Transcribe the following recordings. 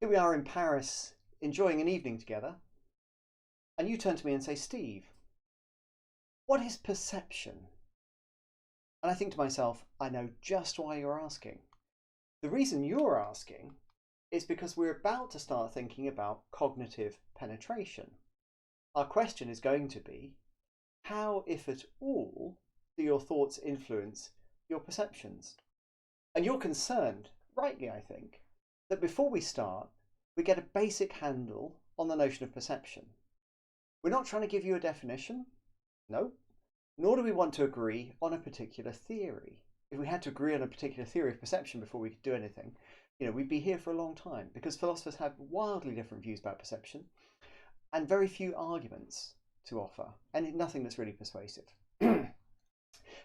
Here we are in Paris, enjoying an evening together, and you turn to me and say, Steve, what is perception? And I think to myself, I know just why you're asking. The reason you're asking is because we're about to start thinking about cognitive penetration. Our question is going to be, how, if at all, do your thoughts influence your perceptions? And you're concerned, rightly I think, that before we start, we get a basic handle on the notion of perception. We're not trying to give you a definition, no, nor do we want to agree on a particular theory. If we had to agree on a particular theory of perception before we could do anything, we'd be here for a long time, because philosophers have wildly different views about perception and very few arguments to offer, and nothing that's really persuasive.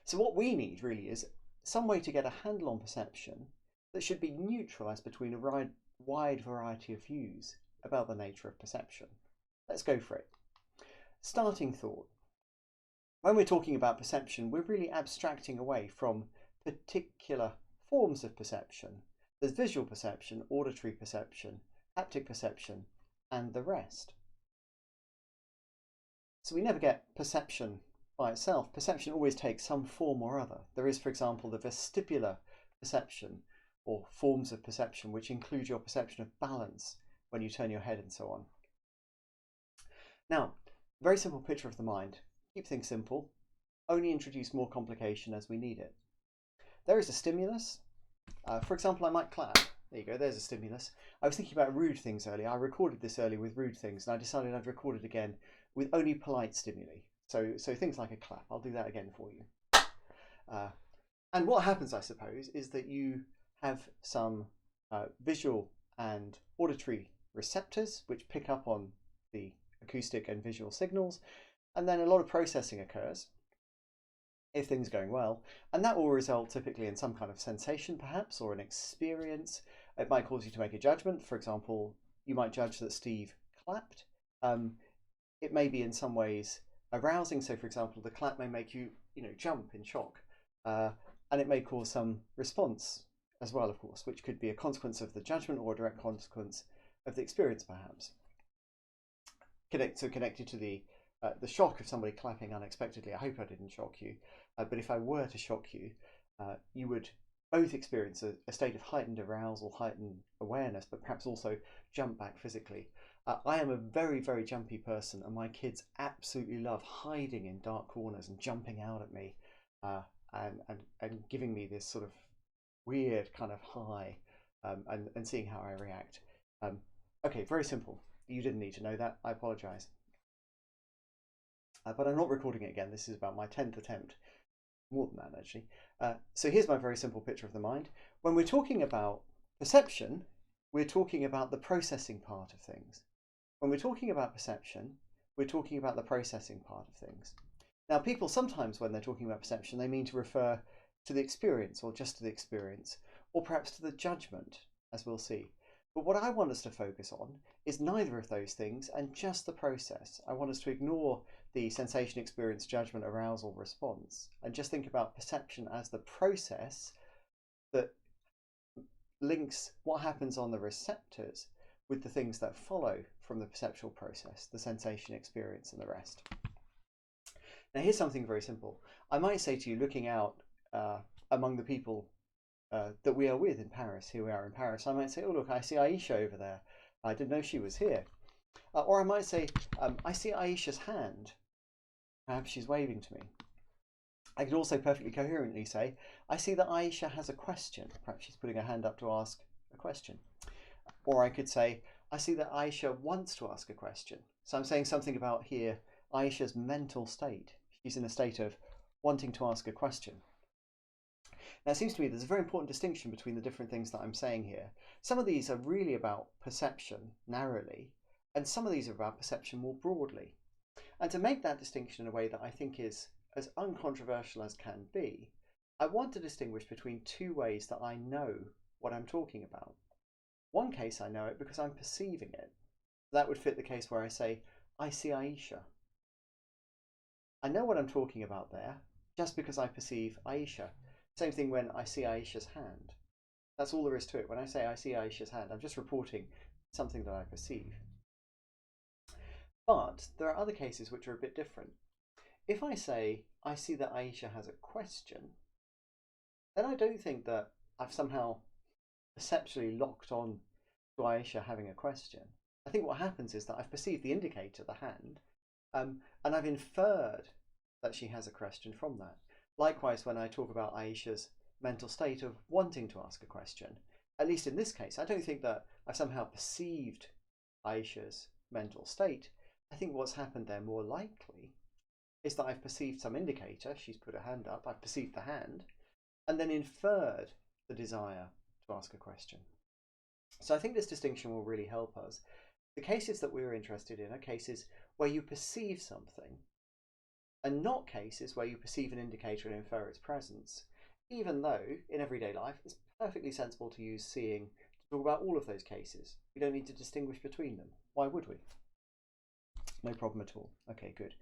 So what we need really is some way to get a handle on perception that should be neutral as between a wide variety of views about the nature of perception. Let's go for it. Starting thought. When we're talking about perception, we're really abstracting away from particular forms of perception. There's visual perception, auditory perception, haptic perception, and the rest. So we never get perception by itself. Perception always takes some form or other. There is, for example, the vestibular perception, or forms of perception, which include your perception of balance when you turn your head and so on. Now, very simple picture of the mind. Keep things simple, only introduce more complication as we need it. There is a stimulus. For example, I might clap. There you go, there's a stimulus. I was thinking about rude things earlier. I recorded this earlier with rude things, and I decided I'd record it again with only polite stimuli. So things like a clap. I'll do that again for you. And what happens, I suppose, is that you have some visual and auditory receptors which pick up on the acoustic and visual signals, and then a lot of processing occurs, if things are going well, and that will result typically in some kind of sensation perhaps, or an experience. It might cause you to make a judgment. For example, you might judge that Steve clapped. It may be in some ways arousing. So for example, the clap may make you jump in shock, and it may cause some response as well, of course, which could be a consequence of the judgment or a direct consequence of the experience perhaps. Connected to the shock of somebody clapping unexpectedly. I hope I didn't shock you, but if I were to shock you, you would both experience a state of heightened arousal, heightened awareness, but perhaps also jump back physically. I am a very, very jumpy person, and my kids absolutely love hiding in dark corners and jumping out at me, and giving me this sort of weird kind of high, and seeing how I react. Okay, very simple. You didn't need to know that. I apologise. But I'm not recording it again. This is about my 10th attempt. More than that, actually. So here's my very simple picture of the mind. When we're talking about perception, we're talking about the processing part of things. When we're talking about perception, we're talking about the processing part of things. Now, people sometimes, when they're talking about perception, they mean to refer to the experience, or just to the experience, or perhaps to the judgment, as we'll see. But what I want us to focus on is neither of those things, and just the process. I want us to ignore the sensation, experience, judgment, arousal, response, and just think about perception as the process that links what happens on the receptors with the things that follow from the perceptual process, the sensation, experience, and the rest. Now here's something very simple. I might say to you, looking out among the people that we are with in Paris, here we are in Paris, I might say, oh look, I see Aisha over there. I didn't know she was here. Or I might say, I see Aisha's hand. Perhaps she's waving to me. I could also perfectly coherently say, I see that Aisha has a question. Perhaps she's putting her hand up to ask a question. Or I could say, I see that Aisha wants to ask a question. So I'm saying something about here, Aisha's mental state. She's in a state of wanting to ask a question. Now it seems to me there's a very important distinction between the different things that I'm saying here. Some of these are really about perception narrowly, and some of these are about perception more broadly. And to make that distinction in a way that I think is as uncontroversial as can be, I want to distinguish between two ways that I know what I'm talking about. One case I know it because I'm perceiving it. That would fit the case where I say, I see Aisha. I know what I'm talking about there just because I perceive Aisha. Same thing when I see Aisha's hand. That's all there is to it. When I say I see Aisha's hand, I'm just reporting something that I perceive. But there are other cases which are a bit different. If I say, I see that Aisha has a question, then I don't think that I've somehow perceptually locked on to Aisha having a question. I think what happens is that I've perceived the indicator, the hand, and I've inferred that she has a question from that. Likewise, when I talk about Aisha's mental state of wanting to ask a question, at least in this case, I don't think that I've somehow perceived Aisha's mental state. I think what's happened there more likely is that I've perceived some indicator, she's put her hand up, I've perceived the hand, and then inferred the desire to ask a question. So I think this distinction will really help us. The cases that we're interested in are cases where you perceive something, and not cases where you perceive an indicator and infer its presence, even though in everyday life it's perfectly sensible to use seeing to talk about all of those cases. We don't need to distinguish between them. Why would we? No problem at all. Okay, good.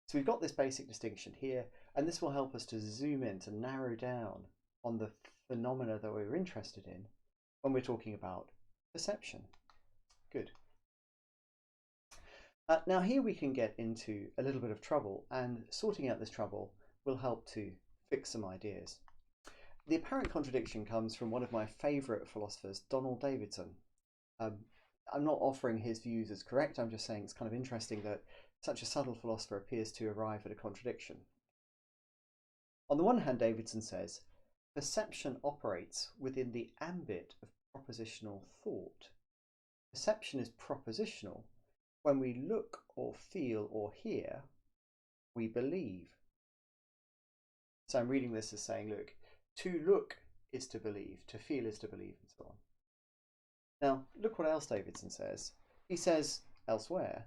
So we've got this basic distinction here, and this will help us to zoom in, to narrow down on the phenomena that we're interested in when we're talking about perception. Good. Now here we can get into a little bit of trouble, and sorting out this trouble will help to fix some ideas. The apparent contradiction comes from one of my favourite philosophers, Davidson. I'm not offering his views as correct, I'm just saying it's kind of interesting that such a subtle philosopher appears to arrive at a contradiction. On the one hand, Davidson says, perception operates within the ambit of propositional thought. Perception is propositional. When we look or feel or hear, we believe. So I'm reading this as saying, look, to look is to believe, to feel is to believe, and so on. Now, look what else Davidson says. He says elsewhere,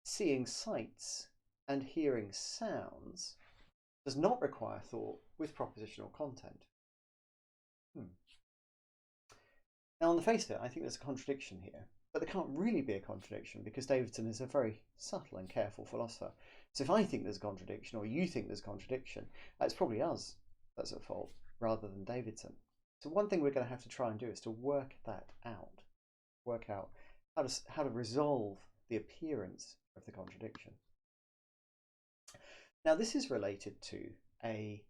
seeing sights and hearing sounds does not require thought with propositional content. Now, on the face of it, I think there's a contradiction here, but there can't really be a contradiction because Davidson is a very subtle and careful philosopher. So if I think there's a contradiction or you think there's a contradiction, it's probably us that's at fault rather than Davidson. So one thing we're going to have to try and do is to work that out, work out how to resolve the appearance of the contradiction. Now this is related to a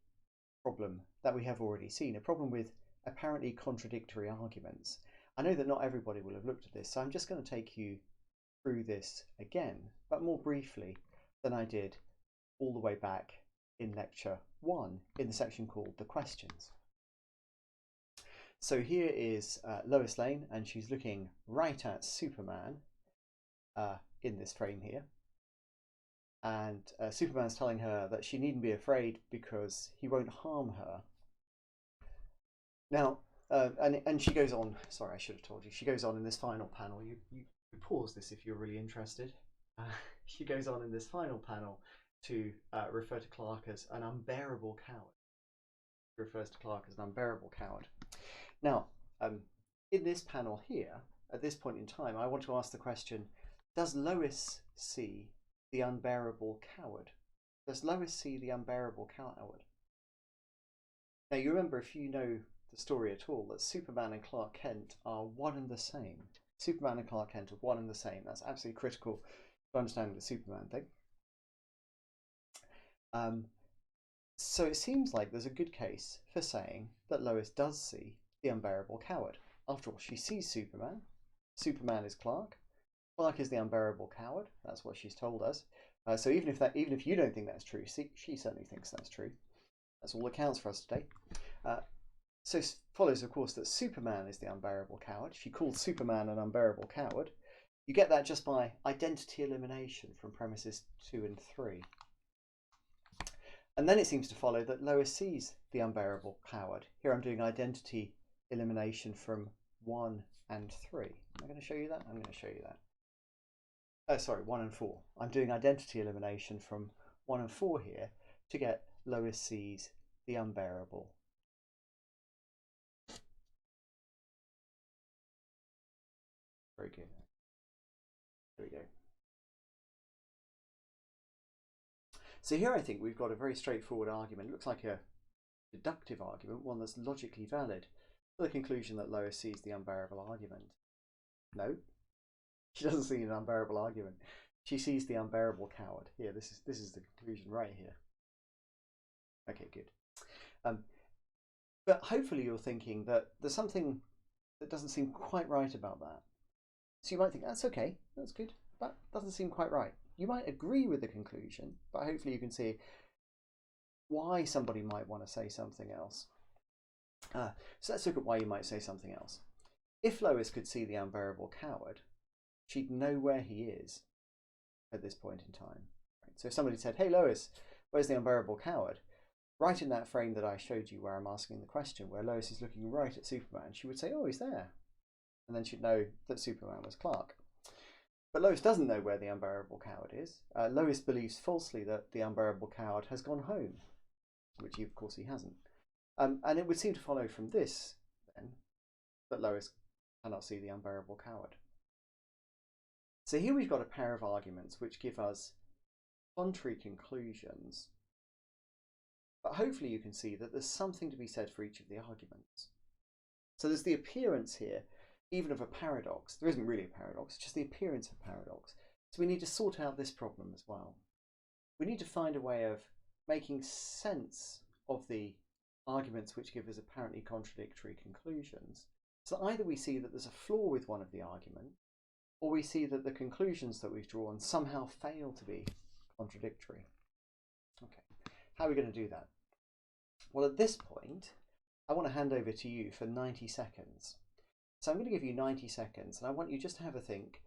problem that we have already seen, a problem with apparently contradictory arguments. I know that not everybody will have looked at this, so I'm just going to take you through this again, but more briefly than I did all the way back in lecture 1 in the section called the questions. So here is Lois Lane, and she's looking right at Superman in this frame here. And Superman's telling her that she needn't be afraid because he won't harm her. Now, and she goes on, sorry, I should have told you, she goes on in this final panel, you pause this if you're really interested. She goes on in this final panel to refer to Clark as an unbearable coward. She refers to Clark as an unbearable coward. Now, in this panel here, at this point in time, I want to ask the question, does Lois see the unbearable coward? Does Lois see the unbearable coward? Now, you remember, if you know the story at all, that Superman and Clark Kent are one and the same. Superman and Clark Kent are one and the same. That's absolutely critical to understanding the Superman thing. So it seems like there's a good case for saying that Lois does see the unbearable coward. After all, she sees Superman. Superman is Clark. Clark is the unbearable coward. That's what she's told us. So even if you don't think that's true, she certainly thinks that's true. That's all that counts for us today. So it follows, of course, that Superman is the unbearable coward. She called Superman an unbearable coward. You get that just by identity elimination from premises 2 and 3. And then it seems to follow that Lois sees the unbearable coward. Here I'm doing identity elimination from 1 and 3. Am I going to show you that? I'm going to show you that. Oh, sorry, 1 and 4. I'm doing identity elimination from 1 and 4 here to get Lois sees the unbearable. Very good. There we go. So here I think we've got a very straightforward argument. It looks like a deductive argument, one that's logically valid, for the conclusion that Lois sees the unbearable argument. No, She doesn't see an unbearable argument. She sees the unbearable coward. Here, this is the conclusion right here. Okay, good. But hopefully you're thinking that there's something that doesn't seem quite right about that. So you might think, that's okay, that's good, but doesn't seem quite right. You might agree with the conclusion, but hopefully you can see why somebody might want to say something else. So let's look at why you might say something else. If Lois could see the unbearable coward, she'd know where he is at this point in time. Right? So if somebody said, hey Lois, where's the unbearable coward? Right in that frame that I showed you where I'm asking the question, where Lois is looking right at Superman, she would say, oh, he's there. And then she'd know that Superman was Clark. But Lois doesn't know where the unbearable coward is. Lois believes falsely that the unbearable coward has gone home, which of course he hasn't. And it would seem to follow from this, then, that Lois cannot see the unbearable coward. So here we've got a pair of arguments which give us contrary conclusions. But hopefully you can see that there's something to be said for each of the arguments. So there's the appearance here, even of a paradox. There isn't really a paradox, just the appearance of paradox. So we need to sort out this problem as well. We need to find a way of making sense of the arguments which give us apparently contradictory conclusions. So either we see that there's a flaw with one of the arguments, or we see that the conclusions that we've drawn somehow fail to be contradictory. Okay, how are we going to do that? Well, at this point, I want to hand over to you for 90 seconds. So I'm going to give you 90 seconds, and I want you just to have a think.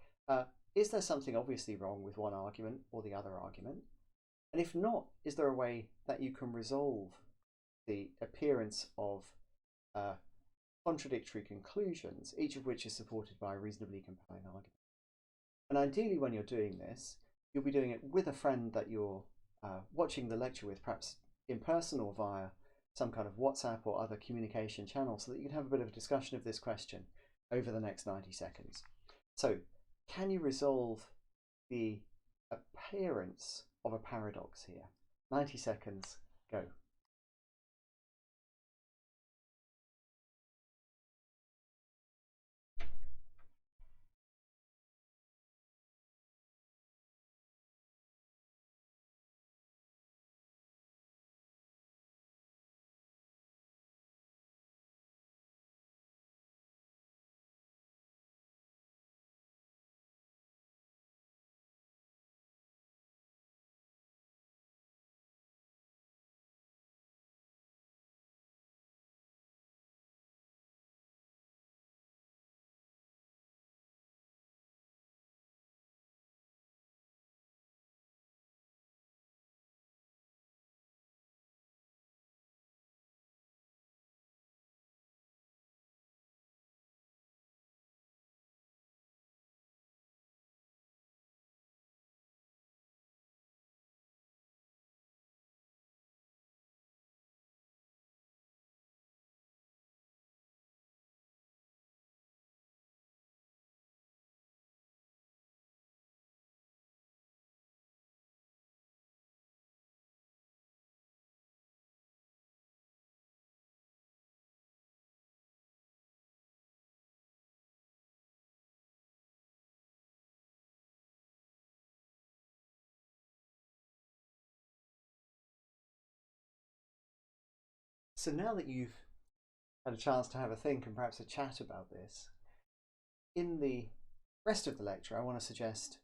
Is there something obviously wrong with one argument or the other argument? And if not, is there a way that you can resolve the appearance of contradictory conclusions, each of which is supported by a reasonably compelling argument? And ideally, when you're doing this, you'll be doing it with a friend that you're watching the lecture with, perhaps in person or via some kind of WhatsApp or other communication channel, so that you can have a bit of a discussion of this question over the next 90 seconds. So, can you resolve the appearance of a paradox here? 90 seconds, go. So now that you've had a chance to have a think and perhaps a chat about this, in the rest of the lecture I want to suggest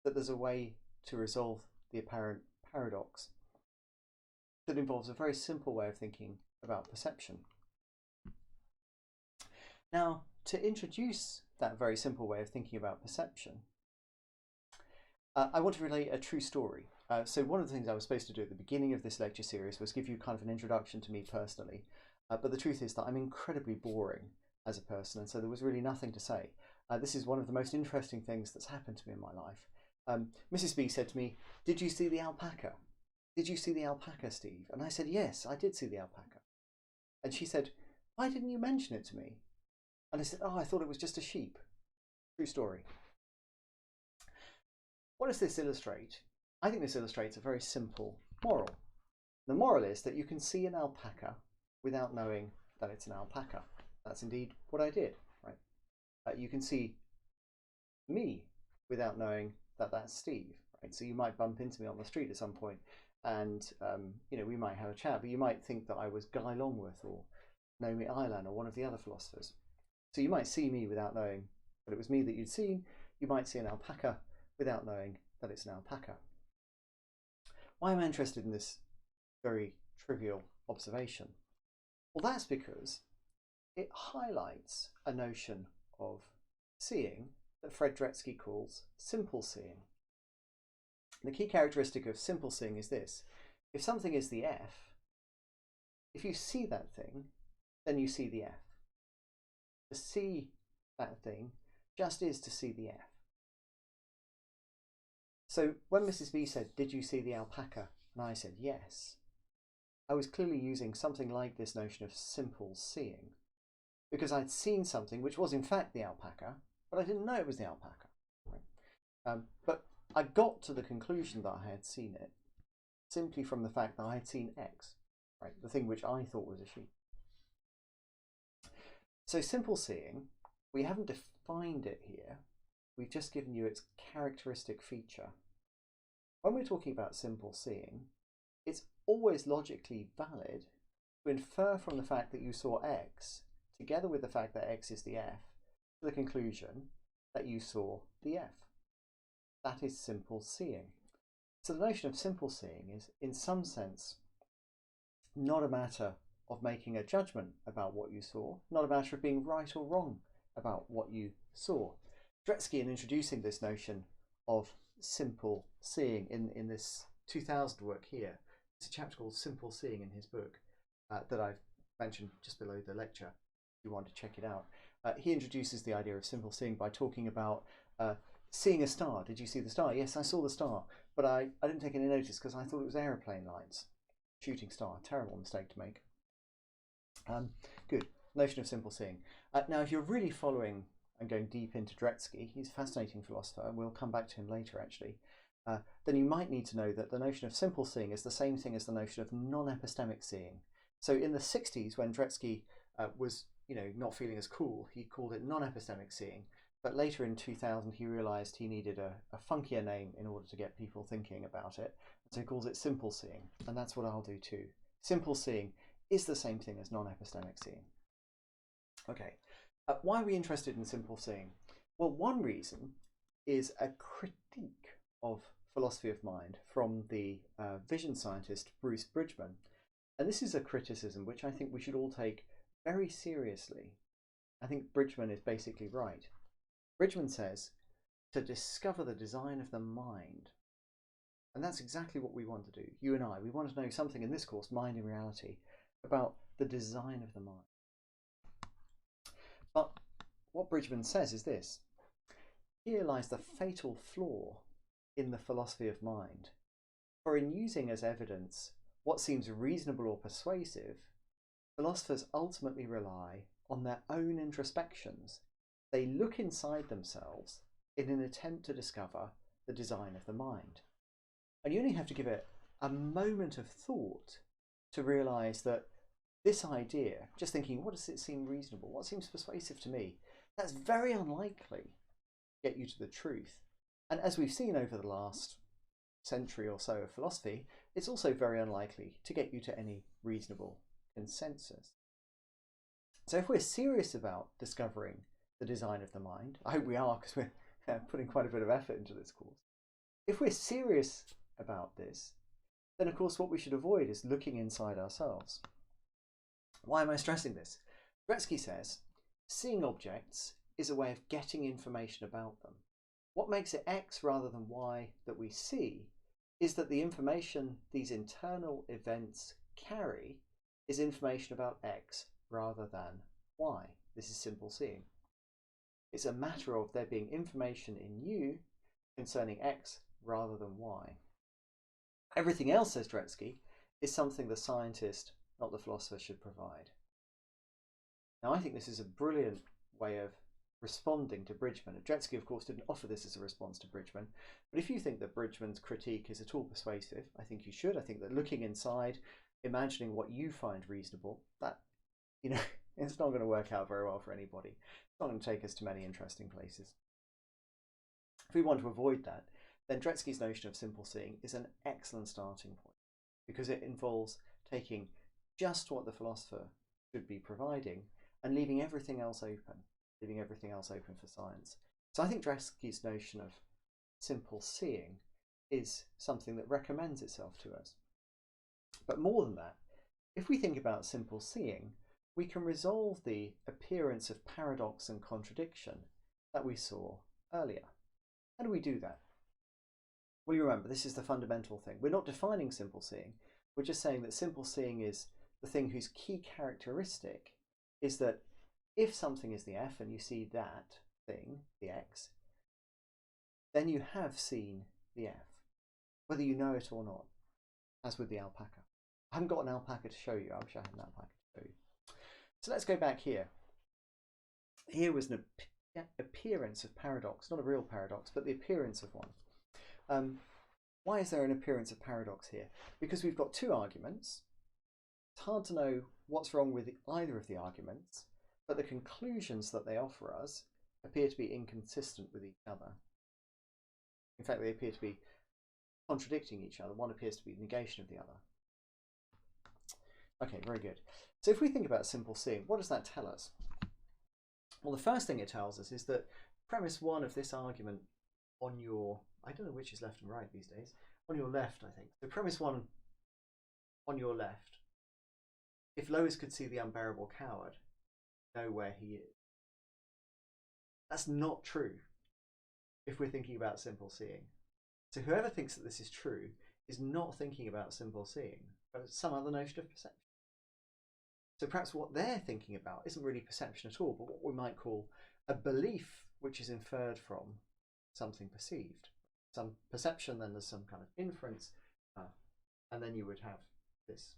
that there's a way to resolve the apparent paradox that involves a very simple way of thinking about perception. Now, to introduce that very simple way of thinking about perception, I want to relate a true story. So one of the things I was supposed to do at the beginning of this lecture series was give you kind of an introduction to me personally, but the truth is that I'm incredibly boring as a person, and so there was really nothing to say. This is one of the most interesting things that's happened to me in my life. Mrs. B said to me, "Did you see the alpaca? Did you see the alpaca, Steve?" And I said, "Yes, I did see the alpaca." And she said, "Why didn't you mention it to me?" And I said, "Oh, I thought it was just a sheep." True story. What does this illustrate? I think this illustrates a very simple moral. The moral is that you can see an alpaca without knowing that it's an alpaca. That's indeed what I did, right? You can see me without knowing that that's Steve, right? So you might bump into me on the street at some point, and we might have a chat, but you might think that I was Guy Longworth or Naomi Eilan or one of the other philosophers. So you might see me without knowing that it was me that you'd seen. You might see an alpaca without knowing that it's an alpaca. Why am I interested in this very trivial observation? Well, that's because it highlights a notion of seeing that Fred Dretske calls simple seeing. The key characteristic of simple seeing is this: if something is the F, if you see that thing, then you see the F. To see that thing just is to see the F. So when Mrs. B said, "Did you see the alpaca?" and I said yes, I was clearly using something like this notion of simple seeing, because I'd seen something which was in fact the alpaca, but I didn't know it was the alpaca. Right? But I got to the conclusion that I had seen it simply from the fact that I had seen X, right? The thing which I thought was a sheep. So simple seeing, we haven't defined it here. We've just given you its characteristic feature. When we're talking about simple seeing, it's always logically valid to infer from the fact that you saw X, together with the fact that X is the F, to the conclusion that you saw the F. That is simple seeing. So the notion of simple seeing is, in some sense, not a matter of making a judgment about what you saw, not a matter of being right or wrong about what you saw. Dretske, in introducing this notion of simple seeing in this 2000 work here, it's a chapter called Simple Seeing in his book that I've mentioned just below the lecture if you want to check it out. He introduces the idea of simple seeing by talking about seeing a star. Did you see the star? Yes, I saw the star, but I didn't take any notice because I thought it was aeroplane lights. Shooting star, terrible mistake to make. Good, notion of simple seeing. Now, if you're really following and going deep into Dretske, he's a fascinating philosopher, and we'll come back to him later actually, then you might need to know that the notion of simple seeing is the same thing as the notion of non-epistemic seeing. So in the 60s, when Dretske was not feeling as cool, he called it non-epistemic seeing. But later in 2000, he realised he needed a funkier name in order to get people thinking about it. So he calls it simple seeing, and that's what I'll do too. Simple seeing is the same thing as non-epistemic seeing. Okay, why are we interested in simple seeing? Well, one reason is a critique of philosophy of mind from the vision scientist Bruce Bridgman. And this is a criticism which I think we should all take very seriously. I think Bridgman is basically right. Bridgman says to discover the design of the mind. And that's exactly what we want to do, you and I. We want to know something in this course, Mind in Reality, about the design of the mind. But what Bridgman says is this: here lies the fatal flaw in the philosophy of mind. For in using as evidence what seems reasonable or persuasive, philosophers ultimately rely on their own introspections. They look inside themselves in an attempt to discover the design of the mind. And you only have to give it a moment of thought to realise that this idea, just thinking, what does it seem reasonable? What seems persuasive to me? That's very unlikely to get you to the truth. And as we've seen over the last century or so of philosophy, it's also very unlikely to get you to any reasonable consensus. So if we're serious about discovering the design of the mind, I hope we are, because we're putting quite a bit of effort into this course. If we're serious about this, then of course what we should avoid is looking inside ourselves. Why am I stressing this? Dretske says, seeing objects is a way of getting information about them. What makes it X rather than Y that we see is that the information these internal events carry is information about X rather than Y. This is simple seeing. It's a matter of there being information in you concerning X rather than Y. Everything else, says Dretske, is something the scientist, not the philosopher, should provide. Now, I think this is a brilliant way of responding to Bridgman. Dretske, of course, didn't offer this as a response to Bridgman, but if you think that Bridgman's critique is at all persuasive, I think you should. I think that looking inside, imagining what you find reasonable, that, it's not going to work out very well for anybody. It's not going to take us to many interesting places. If we want to avoid that, then Dretski's notion of simple seeing is an excellent starting point, because it involves taking just what the philosopher should be providing and leaving everything else open for science. So I think Dretski's notion of simple seeing is something that recommends itself to us. But more than that, if we think about simple seeing, we can resolve the appearance of paradox and contradiction that we saw earlier. How do we do that? Well, you remember, this is the fundamental thing. We're not defining simple seeing. We're just saying that simple seeing is the thing whose key characteristic is that if something is the F and you see that thing, the X, then you have seen the F, whether you know it or not, as with the alpaca. I haven't got an alpaca to show you. I wish I had an alpaca to show you. So let's go back here. Here was an appearance of paradox, not a real paradox, but the appearance of one. Why is there an appearance of paradox here? Because we've got two arguments. It's hard to know what's wrong with either of the arguments, but the conclusions that they offer us appear to be inconsistent with each other. In fact, they appear to be contradicting each other. One appears to be negation of the other. Okay, very good. So if we think about simple seeing, what does that tell us? Well, the first thing it tells us is that premise one of this argument on your, I don't know which is left and right these days, on your left, I think. So premise one on your left, if Lois could see the unbearable coward, know where he is. That's not true if we're thinking about simple seeing. So whoever thinks that this is true is not thinking about simple seeing, but some other notion of perception. So perhaps what they're thinking about isn't really perception at all, but what we might call a belief which is inferred from something perceived. Some perception, then there's some kind of inference, and then you would have this.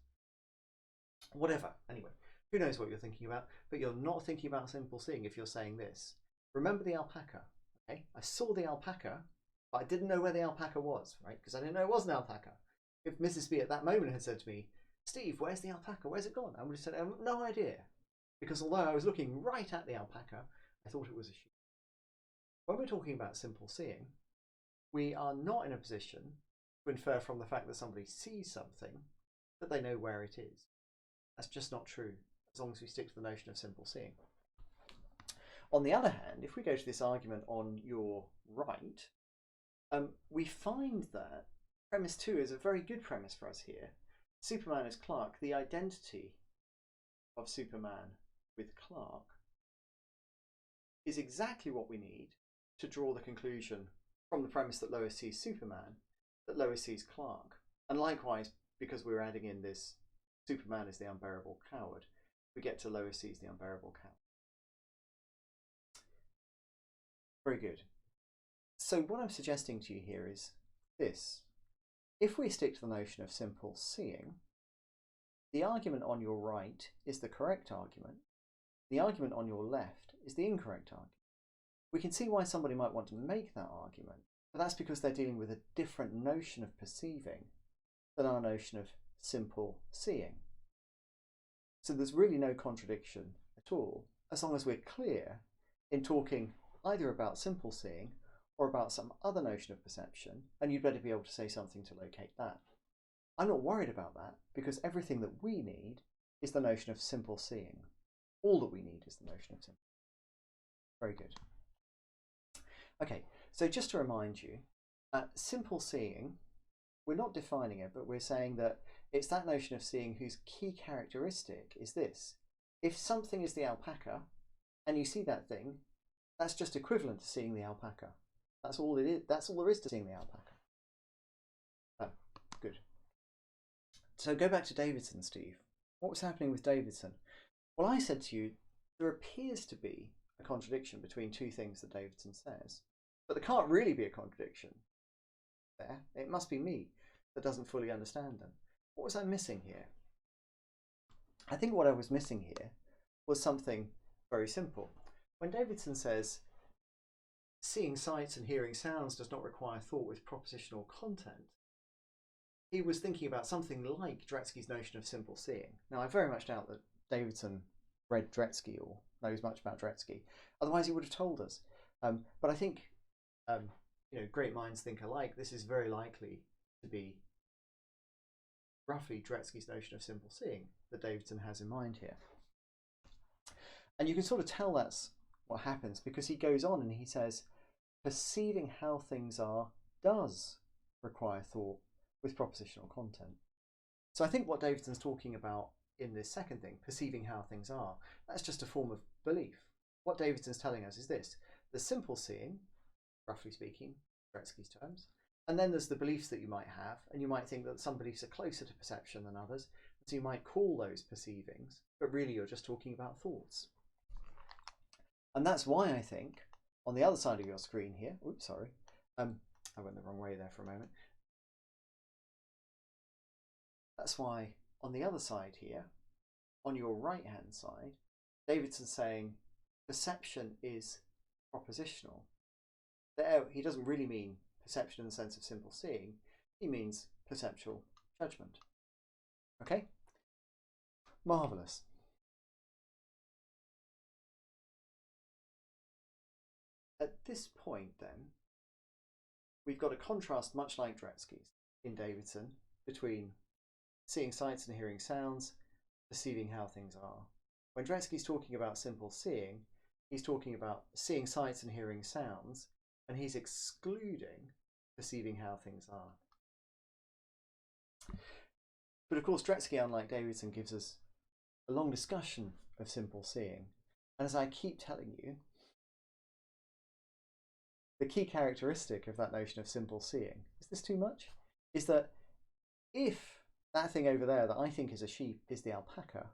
Whatever, anyway, who knows what you're thinking about, but you're not thinking about simple seeing if you're saying this. Remember the alpaca, okay? I saw the alpaca, but I didn't know where the alpaca was, right? Because I didn't know it was an alpaca. If Mrs. B at that moment had said to me, Steve, where's the alpaca? Where's it gone? I would have said, I have no idea. Because although I was looking right at the alpaca, I thought it was a sheep. When we're talking about simple seeing, we are not in a position to infer from the fact that somebody sees something that they know where it is. That's just not true, as long as we stick to the notion of simple seeing. On the other hand, if we go to this argument on your right, we find that premise 2 is a very good premise for us here. Superman is Clark. The identity of Superman with Clark is exactly what we need to draw the conclusion from the premise that Lois sees Superman, that Lois sees Clark. And likewise, because we're adding in this Superman is the unbearable coward, we get to Lois sees the unbearable coward. Very good. So what I'm suggesting to you here is this. If we stick to the notion of simple seeing, the argument on your right is the correct argument. The argument on your left is the incorrect argument. We can see why somebody might want to make that argument, but that's because they're dealing with a different notion of perceiving than our notion of simple seeing. So there's really no contradiction at all, as long as we're clear in talking either about simple seeing or about some other notion of perception, and you'd better be able to say something to locate that. I'm not worried about that, because everything that we need is the notion of simple seeing. All that we need is the notion of simple. Very good. Okay, so just to remind you, simple seeing, we're not defining it, but we're saying that it's that notion of seeing whose key characteristic is this. If something is the alpaca, and you see that thing, that's just equivalent to seeing the alpaca. That's all it is. That's all there is to seeing the alpaca. Oh, good. So go back to Davidson, Steve. What was happening with Davidson? Well, I said to you, there appears to be a contradiction between two things that Davidson says, but there can't really be a contradiction there. It must be me that doesn't fully understand them. What was I missing here? I think what I was missing here was something very simple. When Davidson says, seeing sights and hearing sounds does not require thought with propositional content, he was thinking about something like Dretski's notion of simple seeing. Now, I very much doubt that Davidson read Dretski or knows much about Dretski. Otherwise, he would have told us. But I think great minds think alike, this is very likely to be roughly Dretski's notion of simple seeing that Davidson has in mind here. And you can sort of tell that's what happens, because he goes on and he says, perceiving how things are does require thought with propositional content. So I think what Davidson's talking about in this second thing, perceiving how things are, that's just a form of belief. What Davidson's telling us is this: there's simple seeing, roughly speaking, Dretski's terms, and then there's the beliefs that you might have, and you might think that some beliefs are closer to perception than others, so you might call those perceivings, but really you're just talking about thoughts. And that's why I think on the other side of your screen here, oops, sorry, I went the wrong way there for a moment. That's why on the other side here, on your right hand side, Davidson's saying perception is propositional. There, he doesn't really mean perception in the sense of simple seeing, he means perceptual judgment. Okay? Marvellous. At this point then, we've got a contrast much like Dretski's in Davidson between seeing sights and hearing sounds, perceiving how things are. When Dretski's talking about simple seeing, he's talking about seeing sights and hearing sounds, and he's excluding perceiving how things are. But of course, Dretski, unlike Davidson, gives us a long discussion of simple seeing. And as I keep telling you, the key characteristic of that notion of simple seeing, is this too much? Is that if that thing over there that I think is a sheep is the alpaca,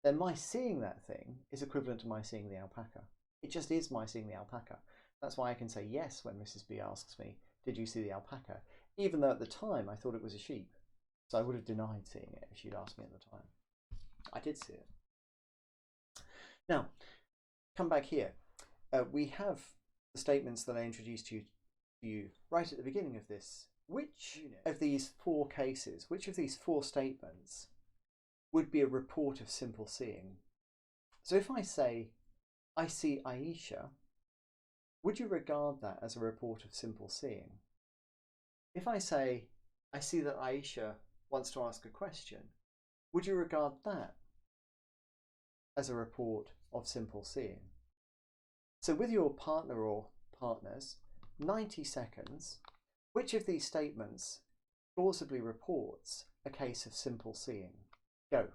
then my seeing that thing is equivalent to my seeing the alpaca. It just is my seeing the alpaca. That's why I can say yes when Mrs. B asks me, did you see the alpaca? Even though at the time I thought it was a sheep. So I would have denied seeing it if she'd asked me at the time. I did see it. Now, come back here. We have the statements that I introduced to you right at the beginning of this. Which of these four cases, which of these four statements would be a report of simple seeing? So if I say, I see Aisha, would you regard that as a report of simple seeing? If I say, I see that Aisha wants to ask a question, would you regard that as a report of simple seeing? So with your partner or partners, 90 seconds, which of these statements plausibly reports a case of simple seeing? Go.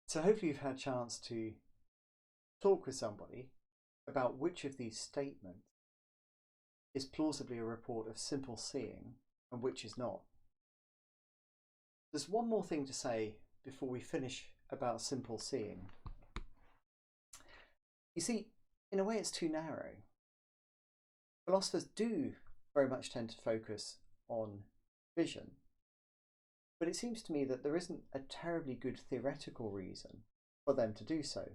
So hopefully you've had a chance to talk with somebody about which of these statements is plausibly a report of simple seeing and which is not. There's one more thing to say before we finish about simple seeing. You see, in a way it's too narrow. Philosophers do very much tend to focus on vision, but it seems to me that there isn't a terribly good theoretical reason for them to do so.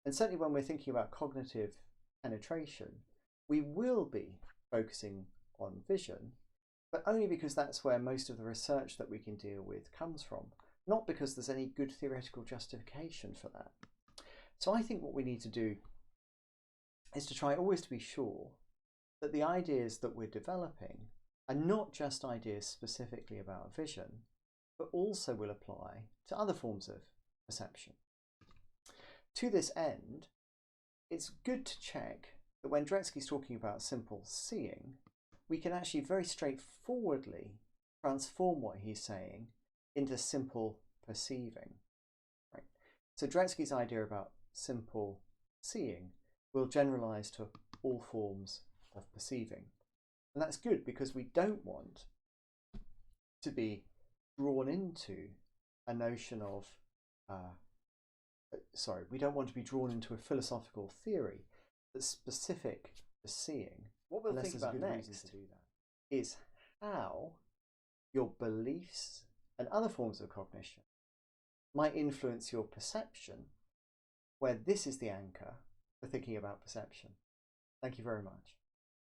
And certainly when we're thinking about cognitive penetration, we will be focusing on vision, but only because that's where most of the research that we can deal with comes from, not because there's any good theoretical justification for that. So I think what we need to do is to try always to be sure that the ideas that we're developing are not just ideas specifically about vision, but also will apply to other forms of perception. To this end, it's good to check that when Dretski's talking about simple seeing, we can actually very straightforwardly transform what he's saying into simple perceiving. Right? So Dretski's idea about simple seeing will generalize to all forms of perceiving. And that's good because we don't want to be drawn into a notion of, we don't want to be drawn into a philosophical theory that's specific to seeing. What we'll think about next is how your beliefs and other forms of cognition might influence your perception, where this is the anchor for thinking about perception. Thank you very much.